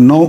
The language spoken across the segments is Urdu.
9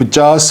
50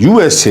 USA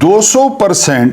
200%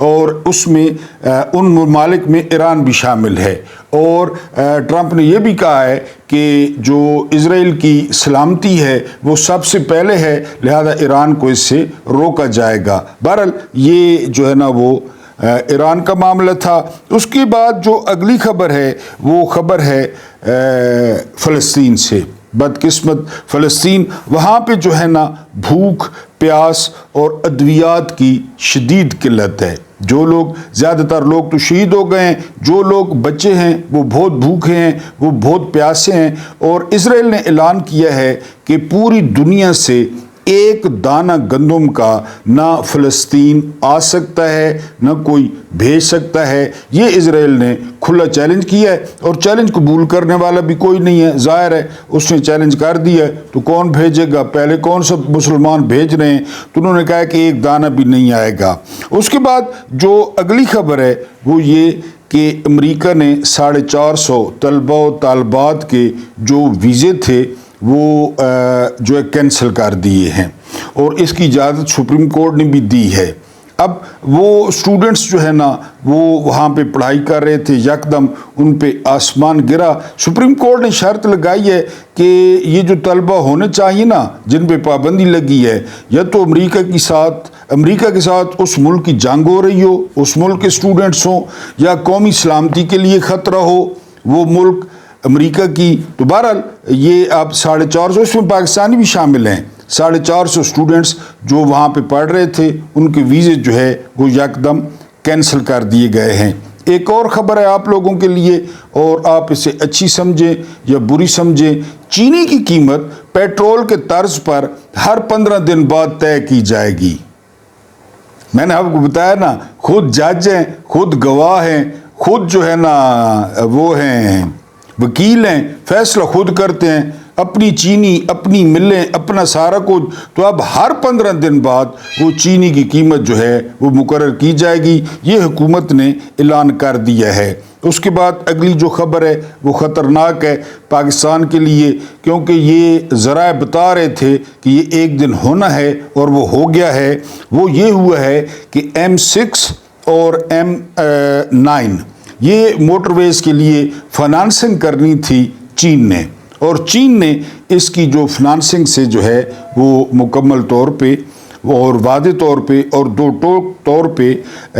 اور اس میں ان ممالک میں ایران بھی شامل ہے، اور ٹرمپ نے یہ بھی کہا ہے کہ جو اسرائیل کی سلامتی ہے وہ سب سے پہلے ہے، لہذا ایران کو اس سے روکا جائے گا۔ بہرحال یہ جو ہے نا وہ ایران کا معاملہ تھا۔ اس کے بعد جو اگلی خبر ہے وہ خبر ہے فلسطین سے۔ بدقسمت فلسطین، وہاں پہ جو ہے نا بھوک، پیاس اور ادویات کی شدید قلت ہے۔ جو لوگ، زیادہ تر لوگ تو شہید ہو گئے ہیں، جو لوگ بچے ہیں وہ بہت بھوکے ہیں، وہ بہت پیاسے ہیں، اور اسرائیل نے اعلان کیا ہے کہ پوری دنیا سے ایک دانہ گندم کا نہ فلسطین آ سکتا ہے، نہ کوئی بھیج سکتا ہے۔ یہ اسرائیل نے کھلا چیلنج کیا ہے، اور چیلنج قبول کرنے والا بھی کوئی نہیں ہے۔ ظاہر ہے اس نے چیلنج کر دیا ہے تو کون بھیجے گا؟ پہلے کون سا مسلمان بھیج رہے ہیں؟ تو انہوں نے کہا کہ ایک دانہ بھی نہیں آئے گا۔ اس کے بعد جو اگلی خبر ہے وہ یہ کہ امریکہ نے 450 طلبہ و طالبات کے جو ویزے تھے وہ جو ہے کینسل کر دیے ہیں، اور اس کی اجازت سپریم کورٹ نے بھی دی ہے۔ اب وہ اسٹوڈنٹس جو ہے نا وہ وہاں پہ پڑھائی کر رہے تھے، یکدم ان پہ آسمان گرا۔ سپریم کورٹ نے شرط لگائی ہے کہ یہ جو طلبہ ہونے چاہیے نا جن پہ پابندی لگی ہے، یا تو امریکہ کے ساتھ اس ملک کی جنگ ہو رہی ہو، اس ملک کے اسٹوڈنٹس ہوں، یا قومی سلامتی کے لیے خطرہ ہو وہ ملک امریکہ کی۔ تو بہرحال یہ اب 450، اس میں پاکستانی بھی شامل ہیں، 450 اسٹوڈنٹس جو وہاں پہ پڑھ رہے تھے ان کے ویزے جو ہے وہ یکدم کینسل کر دیے گئے ہیں۔ ایک اور خبر ہے آپ لوگوں کے لیے، اور آپ اسے اچھی سمجھیں یا بری سمجھیں۔ چینی کی قیمت پیٹرول کے طرز پر ہر 15 دن بعد طے کی جائے گی۔ میں نے آپ کو بتایا نا، خود جج ہیں، خود گواہ ہیں، خود جو ہے نا وہ ہیں وکیل ہیں، فیصلہ خود کرتے ہیں، اپنی چینی، اپنی ملیں، اپنا سارا کچھ۔ تو اب ہر 15 دن بعد وہ چینی کی قیمت جو ہے وہ مقرر کی جائے گی، یہ حکومت نے اعلان کر دیا ہے۔ اس کے بعد اگلی جو خبر ہے وہ خطرناک ہے پاکستان کے لیے، کیونکہ یہ ذرائع بتا رہے تھے کہ یہ ایک دن ہونا ہے اور وہ ہو گیا ہے۔ وہ یہ ہوا ہے کہ M6 اور M9 یہ موٹر ویز کے لیے فنانسنگ کرنی تھی چین نے، اور چین نے اس کی جو فنانسنگ سے جو ہے وہ مکمل طور پہ اور واضح طور پہ اور دو ٹوک طور پہ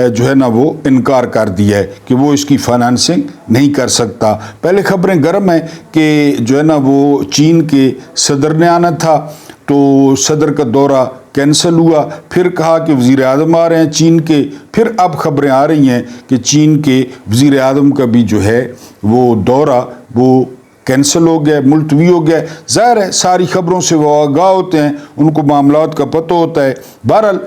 جو ہے نا وہ انکار کر دیا ہے کہ وہ اس کی فنانسنگ نہیں کر سکتا۔ پہلے خبریں گرم ہیں کہ جو ہے نا وہ چین کے صدر نے آنا تھا، تو صدر کا دورہ کینسل ہوا، پھر کہا کہ وزیر اعظم آ رہے ہیں چین کے، پھر اب خبریں آ رہی ہیں کہ چین کے وزیر اعظم کا بھی جو ہے وہ دورہ وہ کینسل ہو گیا، ملتوی ہو گیا۔ ظاہر ہے ساری خبروں سے وہ آگاہ ہوتے ہیں، ان کو معاملات کا پتہ ہوتا ہے۔ بہرحال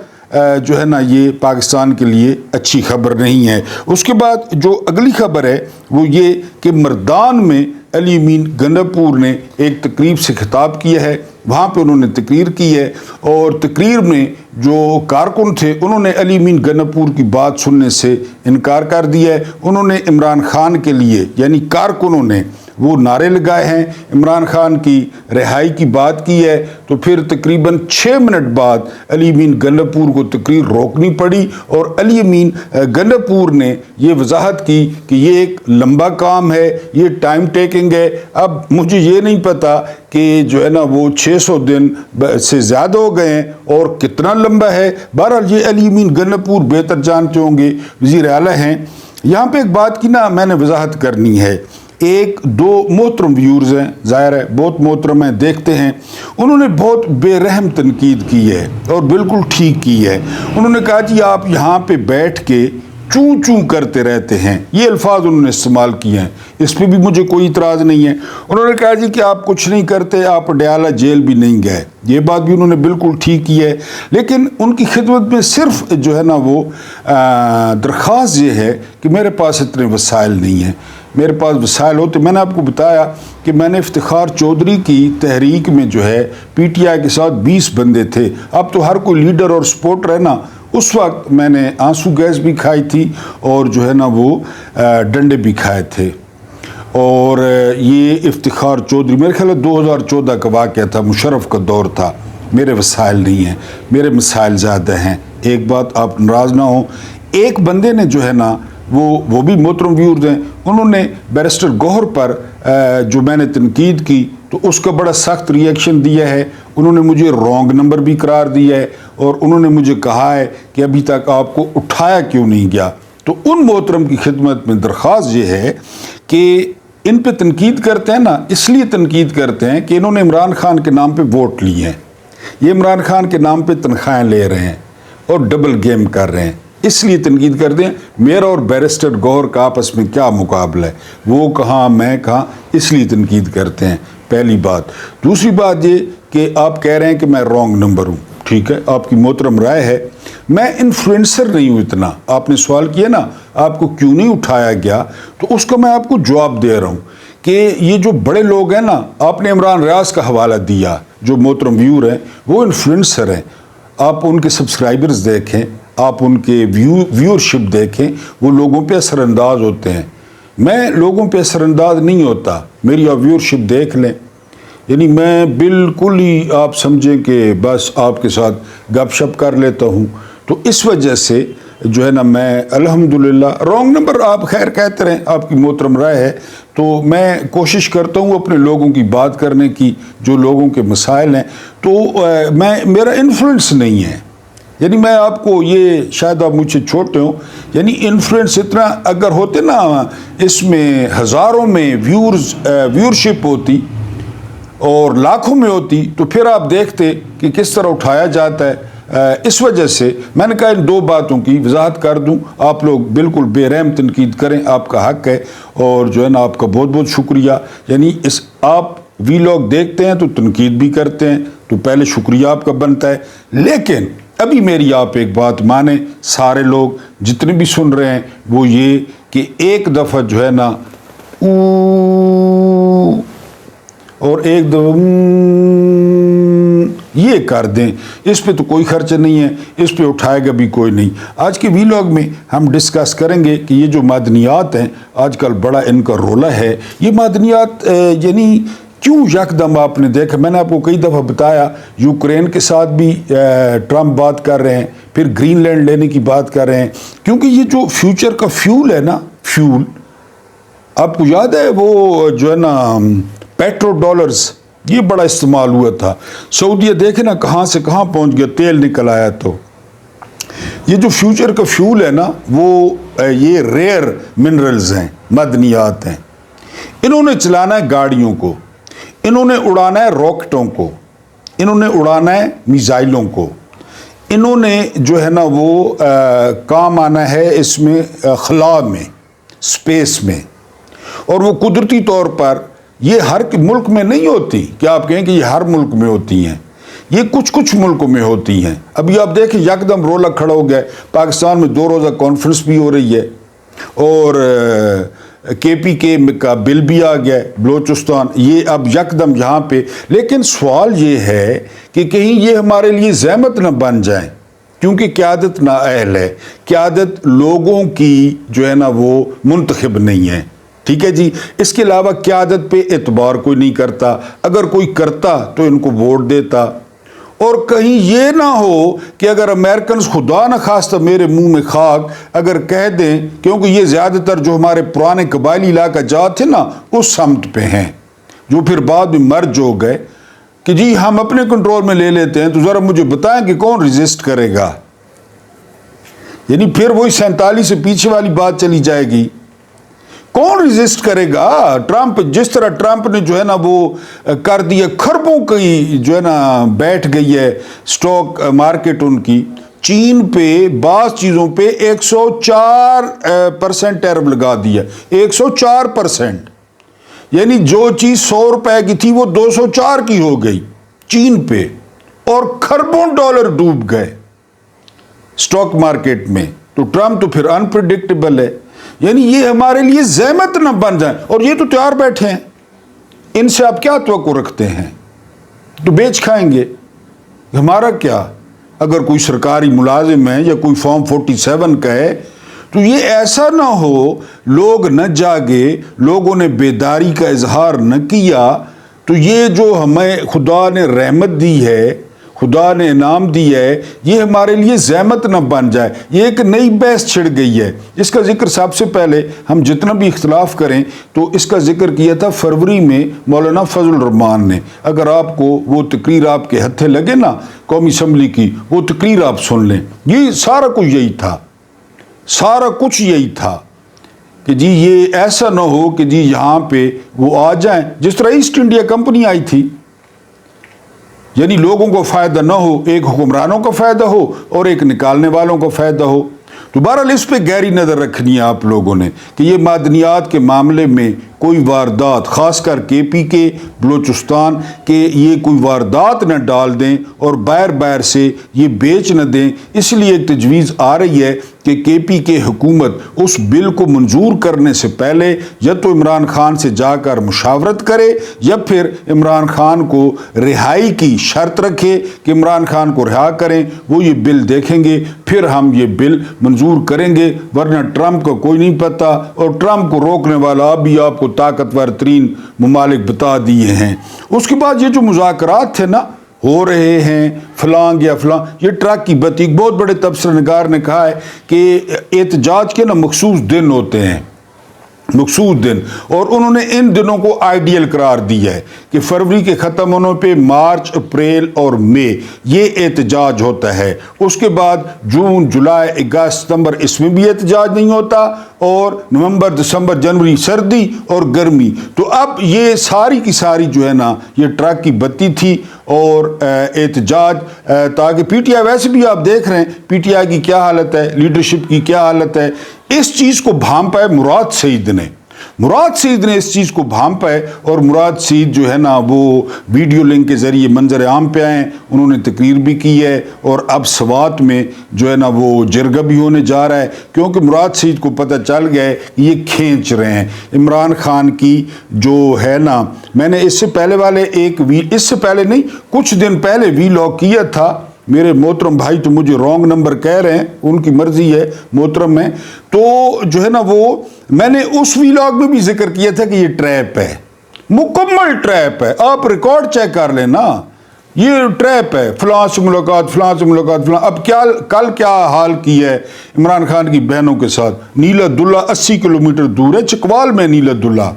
جو ہے نا یہ پاکستان کے لیے اچھی خبر نہیں ہے۔ اس کے بعد جو اگلی خبر ہے وہ یہ کہ مردان میں علی امین گنڈاپور نے ایک تقریب سے خطاب کیا ہے، وہاں پہ انہوں نے تقریر کی ہے، اور تقریر میں جو کارکن تھے انہوں نے علی امین گنڈاپور کی بات سننے سے انکار کر دیا ہے۔ انہوں نے عمران خان کے لیے، یعنی کارکنوں نے وہ نعرے لگائے ہیں، عمران خان کی رہائی کی بات کی ہے، تو پھر تقریباً 6 منٹ بعد علی امین گنڈاپور کو تقریر روکنی پڑی، اور علی امین گنڈاپور نے یہ وضاحت کی کہ یہ ایک لمبا کام ہے، یہ ٹائم ٹیکنگ ہے۔ اب مجھے یہ نہیں پتا کہ جو ہے نا وہ 600 دن سے زیادہ ہو گئے ہیں اور کتنا لمبا ہے۔ بہرحال یہ علی امین گنڈاپور بہتر جانتے ہوں گے، وزیر اعلیٰ ہیں۔ یہاں پہ ایک بات کی نا میں نے وضاحت کرنی ہے۔ ایک دو محترم ویورز ہیں، ظاہر ہے بہت محترم ہیں، دیکھتے ہیں، انہوں نے بہت بے رحم تنقید کی ہے اور بالکل ٹھیک کی ہے۔ انہوں نے کہا جی آپ یہاں پہ بیٹھ کے چوں چوں کرتے رہتے ہیں، یہ الفاظ انہوں نے استعمال کیے ہیں، اس پہ بھی مجھے کوئی اعتراض نہیں ہے۔ انہوں نے کہا جی کہ آپ کچھ نہیں کرتے، آپ ڈیالہ جیل بھی نہیں گئے، یہ بات بھی انہوں نے بالکل ٹھیک کی ہے۔ لیکن ان کی خدمت میں صرف جو ہے نا وہ درخواست یہ ہے کہ میرے پاس اتنے وسائل نہیں ہیں، میرے پاس وسائل ہوتے۔ میں نے آپ کو بتایا کہ میں نے افتخار چودھری کی تحریک میں جو ہے پی ٹی آئی کے ساتھ 20 بندے تھے، اب تو ہر کوئی لیڈر اور سپورٹر ہے نا۔ اس وقت میں نے آنسو گیس بھی کھائی تھی اور جو ہے نا وہ ڈنڈے بھی کھائے تھے، اور یہ افتخار چودھری میرے خیال ہے 2014 کا واقعہ تھا، مشرف کا دور تھا۔ میرے وسائل نہیں ہیں، میرے مسائل زیادہ ہیں۔ ایک بات آپ ناراض نہ ہوں، ایک بندے نے جو ہے نا وہ بھی محترم ویورز ہیں، انہوں نے بیرسٹر گوہر پر جو میں نے تنقید کی تو اس کا بڑا سخت ری ایکشن دیا ہے. انہوں نے مجھے رانگ نمبر بھی قرار دیا ہے اور انہوں نے مجھے کہا ہے کہ ابھی تک آپ کو اٹھایا کیوں نہیں گیا. تو ان محترم کی خدمت میں درخواست یہ ہے کہ ان پہ تنقید کرتے ہیں نا، اس لیے تنقید کرتے ہیں کہ انہوں نے عمران خان کے نام پہ ووٹ لیے ہیں، یہ عمران خان کے نام پہ تنخواہیں لے رہے ہیں اور ڈبل گیم کر رہے ہیں، اس لیے تنقید کرتے ہیں. میرا اور بیرسٹر گوہر کا آپس میں کیا مقابلہ ہے، وہ کہاں میں کہاں، اس لیے تنقید کرتے ہیں. پہلی بات. دوسری بات یہ کہ آپ کہہ رہے ہیں کہ میں رانگ نمبر ہوں. ٹھیک ہے، آپ کی محترم رائے ہے، میں انفلوئنسر نہیں ہوں. اتنا آپ نے سوال کیا نا آپ کو کیوں نہیں اٹھایا گیا، تو اس کا میں آپ کو جواب دے رہا ہوں کہ یہ جو بڑے لوگ ہیں نا، آپ نے عمران ریاض کا حوالہ دیا، جو محترم ویور ہیں وہ انفلوئنسر ہیں. آپ ان کے سبسکرائبرز دیکھیں، آپ ان کے ویورشپ دیکھیں، وہ لوگوں پہ اثر انداز ہوتے ہیں. میں لوگوں پہ اثر انداز نہیں ہوتا، میری آپ ویورشپ دیکھ لیں. یعنی میں بالکل ہی آپ سمجھیں کہ بس آپ کے ساتھ گپ شپ کر لیتا ہوں. تو اس وجہ سے جو ہے نا میں الحمدللہ رانگ نمبر آپ خیر کہتے رہیں، آپ کی محترم رائے ہے. تو میں کوشش کرتا ہوں اپنے لوگوں کی بات کرنے کی، جو لوگوں کے مسائل ہیں. تو میرا انفلوئنس نہیں ہے. یعنی میں آپ کو یہ شاید آپ مجھ سے چھوٹے ہوں، یعنی انفلوئنس اتنا اگر ہوتے نا، اس میں ہزاروں میں ویورشپ ہوتی اور لاکھوں میں ہوتی تو پھر آپ دیکھتے کہ کس طرح اٹھایا جاتا ہے. اس وجہ سے میں نے کہا ان دو باتوں کی وضاحت کر دوں. آپ لوگ بالکل بے رحم تنقید کریں، آپ کا حق ہے، اور جو ہے نا آپ کا بہت بہت شکریہ. یعنی آپ وی لاگ دیکھتے ہیں تو تنقید بھی کرتے ہیں، تو پہلے شکریہ آپ کا بنتا ہے. لیکن ابھی میری آپ ایک بات مانیں، سارے لوگ جتنے بھی سن رہے ہیں، وہ یہ کہ ایک دفعہ جو ہے نا اور ایک دفعہ یہ کر دیں، اس پہ تو کوئی خرچہ نہیں ہے، اس پہ اٹھائے گا بھی کوئی نہیں. آج کے ویلاگ میں ہم ڈسکس کریں گے کہ یہ جو معدنیات ہیں آج کل بڑا ان کا رولا ہے. یہ معدنیات یعنی کیوں یکدم آپ نے دیکھا، میں نے آپ کو کئی دفعہ بتایا، یوکرین کے ساتھ بھی ٹرمپ بات کر رہے ہیں، پھر گرین لینڈ لینے کی بات کر رہے ہیں، کیونکہ یہ جو فیوچر کا فیول ہے نا، فیول آپ کو یاد ہے وہ جو ہے نا پیٹرو ڈالرز، یہ بڑا استعمال ہوا تھا. سعودیہ دیکھیں نا کہاں سے کہاں پہنچ گیا، تیل نکل آیا. تو یہ جو فیوچر کا فیول ہے نا، وہ یہ ریئر منرلز ہیں، معدنیات ہیں. انہوں نے چلانا ہے گاڑیوں کو، انہوں نے اڑانا ہے راکٹوں کو، انہوں نے اڑانا ہے میزائلوں کو، انہوں نے جو ہے نا وہ کام آنا ہے اس میں خلا میں، سپیس میں. اور وہ قدرتی طور پر یہ ہر ملک میں نہیں ہوتی کہ آپ کہیں کہ یہ ہر ملک میں ہوتی ہیں، یہ کچھ ملکوں میں ہوتی ہیں. ابھی آپ دیکھیں یکدم رولا کھڑا ہو گیا، پاکستان میں 2 روزہ کانفرنس بھی ہو رہی ہے، اور KPK کا بل بھی آ گیا ہے، بلوچستان، یہ اب یکدم یہاں پہ. لیکن سوال یہ ہے کہ کہیں یہ ہمارے لیے زحمت نہ بن جائیں، کیونکہ قیادت نااہل ہے، قیادت لوگوں کی جو ہے نا وہ منتخب نہیں ہے. ٹھیک ہے جی. اس کے علاوہ قیادت پہ اعتبار کوئی نہیں کرتا، اگر کوئی کرتا تو ان کو ووٹ دیتا. اور کہیں یہ نہ ہو کہ اگر امریکنز خدا نہ خواستہ میرے منہ میں خاک اگر کہہ دیں، کیونکہ یہ زیادہ تر جو ہمارے پرانے قبائلی علاقہ جات تھے نا اس سمت پہ ہیں، جو پھر بعد میں مرج ہو گئے، کہ جی ہم اپنے کنٹرول میں لے لیتے ہیں، تو ذرا مجھے بتائیں کہ کون ریزسٹ کرے گا. یعنی پھر وہی 47 سے پیچھے والی بات چلی جائے گی، کون ریزسٹ کرے گا. ٹرمپ جس طرح ٹرمپ نے جو ہے نا وہ کر دیا، خربوں کی جو ہے نا بیٹھ گئی ہے سٹاک مارکیٹ ان کی. چین پہ بعض چیزوں پہ 104% ٹیرف لگا دیا، 104%. یعنی جو چیز 100 روپے کی تھی وہ 204 کی ہو گئی چین پہ، اور خربوں ڈالر ڈوب گئے سٹاک مارکیٹ میں. تو ٹرمپ تو پھر انپریڈکٹیبل ہے. یعنی یہ ہمارے لیے زحمت نہ بن جائیں، اور یہ تو تیار بیٹھے ہیں، ان سے آپ کیا توقع رکھتے ہیں؟ تو بیچ کھائیں گے. ہمارا کیا، اگر کوئی سرکاری ملازم ہے یا کوئی فارم 47 کا ہے تو یہ ایسا نہ ہو لوگ نہ جاگے، لوگوں نے بیداری کا اظہار نہ کیا، تو یہ جو ہمیں خدا نے رحمت دی ہے، خدا نے انعام دیا ہے یہ ہمارے لیے زحمت نہ بن جائے. یہ ایک نئی بحث چھڑ گئی ہے. اس کا ذکر سب سے پہلے ہم جتنا بھی اختلاف کریں تو اس کا ذکر کیا تھا فروری میں مولانا فضل الرحمان نے. اگر آپ کو وہ تقریر آپ کے ہتھے لگے نا قومی اسمبلی کی, وہ تقریر آپ سن لیں. یہ سارا کچھ یہی تھا, سارا کچھ یہی تھا کہ جی یہ ایسا نہ ہو کہ جی یہاں پہ وہ آ جائیں جس طرح ایسٹ انڈیا کمپنی آئی تھی, یعنی لوگوں کو فائدہ نہ ہو, ایک حکمرانوں کا فائدہ ہو اور ایک نکالنے والوں کا فائدہ ہو. تو بہرحال اس پہ گہری نظر رکھنی ہے آپ لوگوں نے کہ یہ معدنیات کے معاملے میں کوئی واردات, خاص کر کے پی کے بلوچستان کے, یہ کوئی واردات نہ ڈال دیں اور باہر سے یہ بیچ نہ دیں. اس لیے ایک تجویز آ رہی ہے کہ کے پی کے حکومت اس بل کو منظور کرنے سے پہلے یا تو عمران خان سے جا کر مشاورت کرے یا پھر عمران خان کو رہائی کی شرط رکھے کہ عمران خان کو رہا کریں, وہ یہ بل دیکھیں گے پھر ہم یہ بل منظور کریں گے. ورنہ ٹرمپ کو کوئی نہیں پتہ, اور ٹرمپ کو روکنے والا ابھی آپ کو طاقتور ترین ممالک بتا دیے ہیں. اس کے بعد یہ جو مذاکرات تھے نا ہو رہے ہیں فلاں یا فلاں, یہ ٹرک کی بتی, ایک بہت بڑے تبصرہ نگار نے کہا ہے کہ احتجاج کے نا مخصوص دن ہوتے ہیں, مخصوص دن, اور انہوں نے ان دنوں کو آئیڈیل قرار دیا ہے کہ فروری کے ختم ہونے پہ مارچ, اپریل اور مئی یہ احتجاج ہوتا ہے. اس کے بعد جون, جولائی, اگست, ستمبر اس میں بھی احتجاج نہیں ہوتا, اور نومبر, دسمبر, جنوری سردی اور گرمی. تو اب یہ ساری کی ساری جو ہے نا یہ ٹرک کی بتی تھی اور احتجاج, تاکہ پی ٹی آئی, ویسے بھی آپ دیکھ رہے ہیں پی ٹی آئی کی کیا حالت ہے, لیڈرشپ کی کیا حالت ہے. اس چیز کو بھام پائے مراد سعید نے, مراد سعید نے اس چیز کو بھام پائے, اور مراد سعید جو ہے نا وہ ویڈیو لنک کے ذریعے منظر عام پہ آئے, انہوں نے تقریر بھی کی ہے, اور اب سوات میں جو ہے نا وہ جرگہ بھی ہونے جا رہا ہے, کیونکہ مراد سعید کو پتہ چل گیا ہے کہ یہ کھینچ رہے ہیں عمران خان کی جو ہے نا. میں نے اس سے پہلے والے اس سے پہلے نہیں, کچھ دن پہلے ویلاگ کیا تھا. میرے محترم بھائی تو مجھے رانگ نمبر کہہ رہے ہیں, ان کی مرضی ہے محترم ہے, تو جو ہے نا وہ میں نے اس ویلاگ میں بھی ذکر کیا تھا کہ یہ ٹریپ ہے, مکمل ٹریپ ہے. آپ ریکارڈ چیک کر لیں نا, یہ ٹریپ ہے, فلاں سے ملاقات, فلاں سے ملاقات, فلاں. اب کل کیا حال کی ہے عمران خان کی بہنوں کے ساتھ. نیلا دلہ 80 کلومیٹر دور ہے, چکوال میں نیلا دلہ,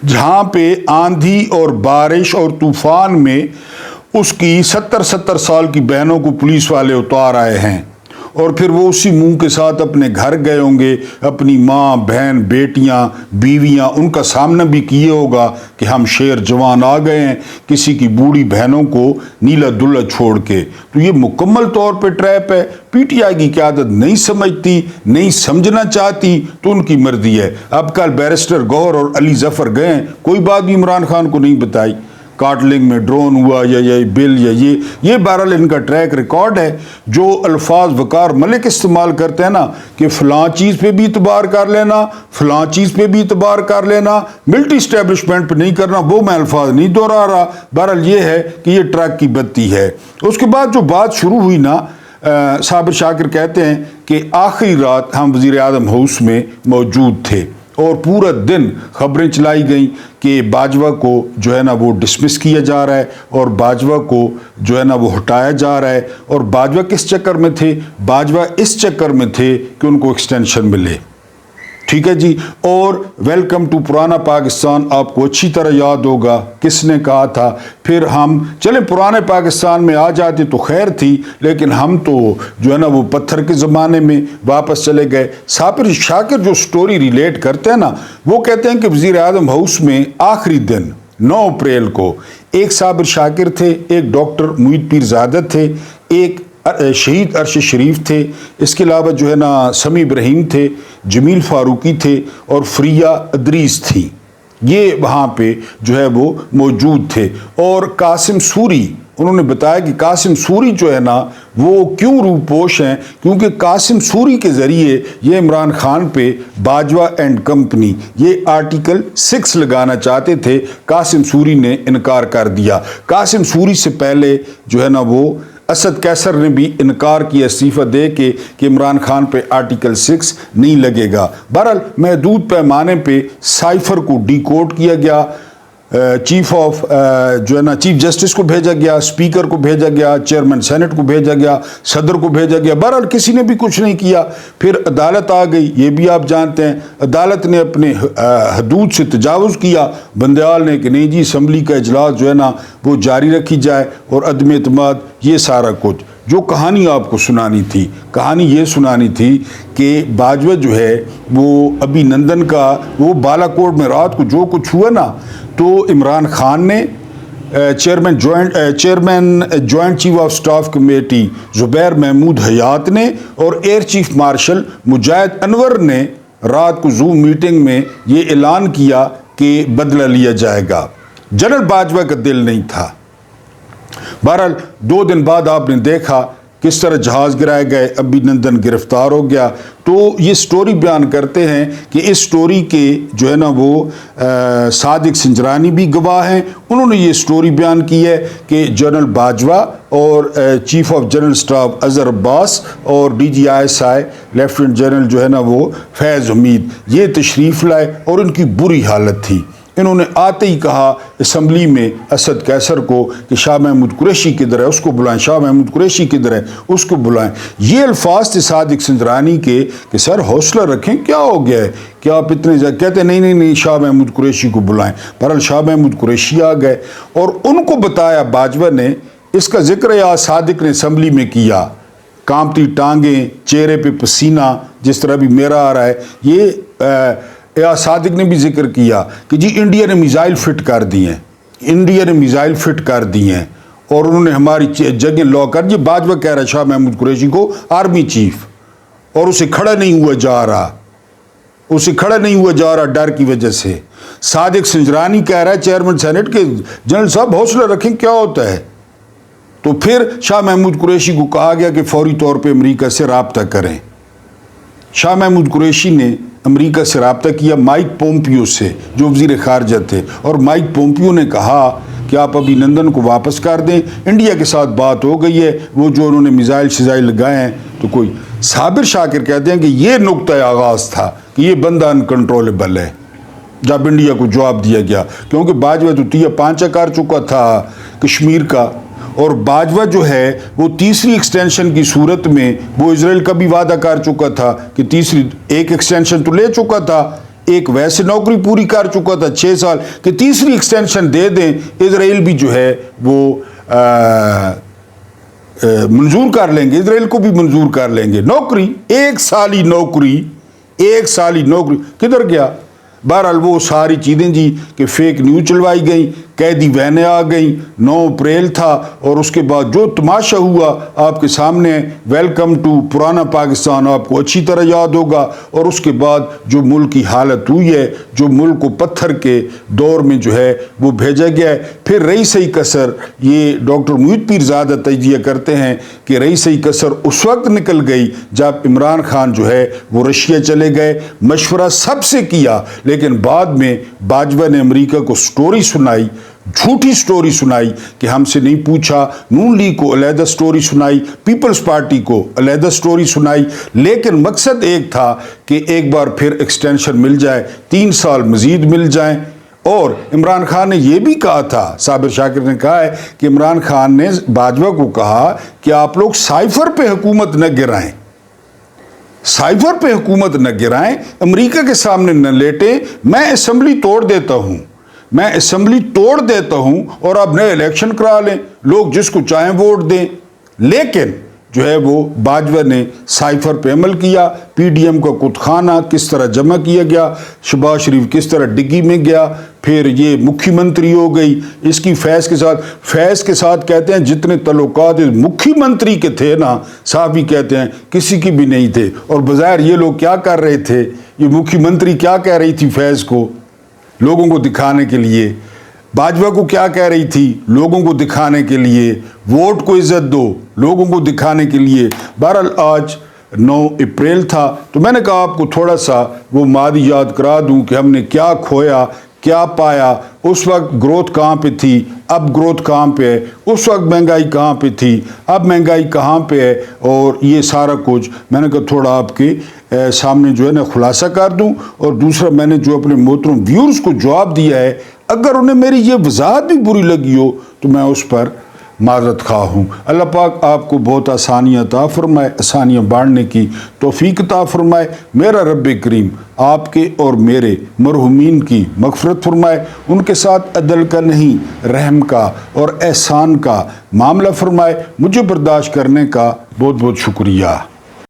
جہاں پہ آندھی اور بارش اور طوفان میں اس کی 70 سال کی بہنوں کو پولیس والے اتار آئے ہیں, اور پھر وہ اسی منہ کے ساتھ اپنے گھر گئے ہوں گے, اپنی ماں, بہن, بیٹیاں, بیویاں, ان کا سامنا بھی کیے ہوگا کہ ہم شیر جوان آ گئے ہیں, کسی کی بوڑھی بہنوں کو نیلا دلہ چھوڑ کے. تو یہ مکمل طور پہ ٹریپ ہے. پی ٹی آئی کی قیادت نہیں سمجھتی, نہیں سمجھنا چاہتی, تو ان کی مرضی ہے. اب کل بیرسٹر گوہر اور علی ظفر گئے ہیں, کوئی بات بھی عمران خان کو نہیں بتائی. کارٹلنگ میں ڈرون ہوا یا بل یا یہ بہرحال ان کا ٹریک ریکارڈ ہے. جو الفاظ وقار ملک استعمال کرتے ہیں نا کہ فلاں چیز پہ بھی اعتبار کر لینا, فلاں چیز پہ بھی اعتبار کر لینا, ملٹری اسٹیبلشمنٹ پہ نہیں کرنا, وہ میں الفاظ نہیں دہرا رہا. بہرحال یہ ہے کہ یہ ٹرک کی بتی ہے. اس کے بعد جو بات شروع ہوئی نا, صابر شاکر کہتے ہیں کہ آخری رات ہم وزیر اعظم ہاؤس میں موجود تھے, اور پورا دن خبریں چلائی گئیں کہ باجوہ کو جو ہے نا وہ ڈسمس کیا جا رہا ہے, اور باجوہ کو جو ہے نا وہ ہٹایا جا رہا ہے. اور باجوہ کس چکر میں تھے؟ باجوہ اس چکر میں تھے کہ ان کو ایکسٹینشن ملے. ٹھیک ہے جی. اور ویلکم ٹو پرانا پاکستان آپ کو اچھی طرح یاد ہوگا کس نے کہا تھا. پھر ہم چلیں پرانے پاکستان میں آ جاتے تو خیر تھی, لیکن ہم تو جو ہے نا وہ پتھر کے زمانے میں واپس چلے گئے. صابر شاکر جو سٹوری ریلیٹ کرتے ہیں نا, وہ کہتے ہیں کہ وزیر اعظم ہاؤس میں آخری دن 9 اپریل کو ایک صابر شاکر تھے, ایک ڈاکٹر معید پیر زادہ تھے, ایک شہید عرش شریف تھے, اس کے علاوہ جو ہے نا سمیع ابراہیم تھے, جمیل فاروقی تھے, اور فریہ ادریس تھی. یہ وہاں پہ جو ہے وہ موجود تھے. اور قاسم سوری, انہوں نے بتایا کہ قاسم سوری جو ہے نا وہ کیوں روپوش ہیں, کیونکہ قاسم سوری کے ذریعے یہ عمران خان پہ باجوہ اینڈ کمپنی یہ آرٹیکل 6 لگانا چاہتے تھے. قاسم سوری نے انکار کر دیا. قاسم سوری سے پہلے جو ہے نا وہ اسد قیصر نے بھی انکار کیا استعفیٰ دے کے کہ عمران خان پہ آرٹیکل 6 نہیں لگے گا. بہرحال محدود پیمانے پہ سائفر کو ڈی کوڈ کیا گیا. چیف آف جو ہے نا چیف جسٹس کو بھیجا گیا، اسپیکر کو بھیجا گیا، چیئرمین سینٹ کو بھیجا گیا، صدر کو بھیجا گیا، بہرحال کسی نے بھی کچھ نہیں کیا۔ پھر عدالت آ گئی، یہ بھی آپ جانتے ہیں، عدالت نے اپنے حدود سے تجاوز کیا، بندیال نے کہ نہیں جی اسمبلی کا اجلاس جو ہے نا وہ جاری رکھی جائے، اور عدم اعتماد، یہ سارا کچھ۔ جو کہانی آپ کو سنانی تھی، کہانی یہ سنانی تھی کہ باجوہ جو ہے وہ ابھی نندن کا وہ بالا کوٹ میں رات کو جو کچھ ہوا نا، تو عمران خان نے chairman joint chief of staff committee Zubair Mahmood Hayat نے اور air chief marshal Mujahid Anwar نے رات کو زوم میٹنگ میں یہ اعلان کیا کہ بدلہ لیا جائے گا۔ جنرل باجوہ کا دل نہیں تھا۔ بہرحال 2 دن بعد آپ نے دیکھا کس طرح جہاز گرائے گئے، ابھی نندن گرفتار ہو گیا۔ تو یہ سٹوری بیان کرتے ہیں کہ اس سٹوری کے جو ہے نا وہ صادق سنجرانی بھی گواہ ہیں، انہوں نے یہ سٹوری بیان کی ہے کہ جنرل باجوہ اور chief of general staff Azhar Abbas اور D G I S I lieutenant general جو ہے نا وہ فیض حمید یہ تشریف لائے، اور ان کی بری حالت تھی۔ انہوں نے آتے ہی کہا اسمبلی میں اسد کیسر کو کہ شاہ محمود قریشی کدھر ہے، اس کو بلائیں، شاہ محمود قریشی کدھر ہے، اس کو بلائیں۔ یہ الفاظ تھے صادق سنجرانی کے کہ سر حوصلہ رکھیں، کیا ہو گیا ہے، کیا آپ اتنے کہتے ہیں نہیں شاہ محمود قریشی کو بلائیں۔ بہرحال شاہ محمود قریشی آ گئے، اور ان کو بتایا باجوہ نے، اس کا ذکر یا صادق نے اسمبلی میں کیا، کانپتی ٹانگیں، چہرے پہ پسینہ، جس طرح بھی میرا آ رہا ہے، یہ یا صادق نے بھی ذکر کیا کہ جی انڈیا نے میزائل فٹ کر دی ہیں، انڈیا نے میزائل فٹ کر دی ہیں، اور انہوں نے ہماری جگہ لا کر، یہ باجوہ کہہ رہا ہے شاہ محمود قریشی کو، آرمی چیف، اور اسے کھڑا نہیں ہوا جا رہا، اسے کھڑا نہیں ہوا جا رہا ڈر کی وجہ سے۔ صادق سنجرانی کہہ رہا ہے چیئرمین سینٹ کے جنرل صاحب حوصلہ رکھیں، کیا ہوتا ہے؟ تو پھر شاہ محمود قریشی کو کہا گیا کہ فوری طور پہ امریکہ سے رابطہ کریں۔ شاہ محمود قریشی نے امریکہ سے رابطہ کیا مائک پومپیو سے، جو وزیر خارجہ تھے، اور مائک پومپیو نے کہا کہ آپ ابھی نندن کو واپس کر دیں، انڈیا کے ساتھ بات ہو گئی ہے، وہ جو انہوں نے میزائل شزائل لگائے ہیں تو کوئی۔ صابر شاکر کہتے ہیں کہ یہ نقطۂ آغاز تھا کہ یہ بندہ انکنٹرولبل ہے، جب انڈیا کو جواب دیا گیا، کیونکہ باجوہ تو تیا پانچہ کر چکا تھا کشمیر کا، اور باجوہ جو ہے وہ تیسری ایکسٹینشن کی صورت میں وہ اسرائیل کا بھی وعدہ کر چکا تھا کہ تیسری ایک ایکسٹینشن تو لے چکا تھا، ایک ویسے نوکری پوری کر چکا تھا 6 سال، کہ تیسری ایکسٹینشن دے دیں، اسرائیل بھی جو ہے وہ منظور کر لیں گے، اسرائیل کو بھی منظور کر لیں گے۔ نوکری 1 سالی نوکری، 1 سالی نوکری کدھر گیا؟ بہرحال وہ ساری چیزیں جی کہ فیک نیوز چلوائی گئیں، قیدی وینیں آ گئیں، 9 اپریل تھا، اور اس کے بعد جو تماشا ہوا آپ کے سامنے، ویلکم ٹو پرانا پاکستان آپ کو اچھی طرح یاد ہوگا، اور اس کے بعد جو ملک کی حالت ہوئی ہے، جو ملک کو پتھر کے دور میں جو ہے وہ بھیجا گیا ہے۔ پھر رئیسی کسر، یہ ڈاکٹر محیط پیرزادہ تجزیہ کرتے ہیں کہ رئیسی کسر اس وقت نکل گئی جب عمران خان جو ہے وہ رشیا چلے گئے، مشورہ سب سے کیا، لیکن بعد میں باجوہ نے امریکہ کو سٹوری سنائی، جھوٹی سٹوری سنائی کہ ہم سے نہیں پوچھا، نون لیگ کو علیحدہ سٹوری سنائی، پیپلز پارٹی کو علیحدہ سٹوری سنائی، لیکن مقصد ایک تھا کہ ایک بار پھر ایکسٹینشن مل جائے، 3 سال مزید مل جائیں۔ اور عمران خان نے یہ بھی کہا تھا، صابر شاکر نے کہا ہے کہ عمران خان نے باجوہ کو کہا کہ آپ لوگ سائفر پہ حکومت نہ گرائیں، سائفر پہ حکومت نہ گرائیں، امریکہ کے سامنے نہ لیٹیں، میں اسمبلی توڑ دیتا ہوں، میں اسمبلی توڑ دیتا ہوں، اور آپ نئے الیکشن کرا لیں، لوگ جس کو چاہیں ووٹ دیں۔ لیکن جو ہے وہ باجوہ نے سائفر پہ عمل کیا، پی ڈی ایم کا کت خانہ کس طرح جمع کیا گیا، شہباز شریف کس طرح ڈگی میں گیا، پھر یہ مکھی منتری ہو گئی اس کی فیض کے ساتھ کہتے ہیں جتنے تعلقات مکھی منتری کے تھے نا، صحافی کہتے ہیں کسی کی بھی نہیں تھے، اور بظاہر یہ لوگ کیا کر رہے تھے، یہ مکھی منتری کیا کہہ رہی تھی فیض کو لوگوں کو دکھانے کے لیے، باجوہ کو کیا کہہ رہی تھی لوگوں کو دکھانے کے لیے، ووٹ کو عزت دو لوگوں کو دکھانے کے لیے۔ بہرحال آج 9 اپریل تھا، تو میں نے کہا آپ کو تھوڑا سا وہ ماضی یاد کرا دوں کہ ہم نے کیا کھویا کیا پایا، اس وقت گروتھ کہاں پہ تھی، اب گروتھ کہاں پہ ہے، اس وقت مہنگائی کہاں پہ تھی، اب مہنگائی کہاں پہ ہے، اور یہ سارا کچھ میں نے کہا تھوڑا آپ کے سامنے جو ہے نا خلاصہ کر دوں۔ اور دوسرا میں نے جو اپنے محترم ویورز کو جواب دیا ہے اگر انہیں میری یہ وضاحت بھی بری لگی ہو تو میں اس پر معذرت خواہ ہوں۔ اللہ پاک آپ کو بہت آسانیاں عطا فرمائے، آسانیاں بانٹنے کی توفیق عطا فرمائے۔ میرا رب کریم آپ کے اور میرے مرحومین کی مغفرت فرمائے، ان کے ساتھ عدل کا نہیں رحم کا اور احسان کا معاملہ فرمائے۔ مجھے برداشت کرنے کا بہت بہت شکریہ۔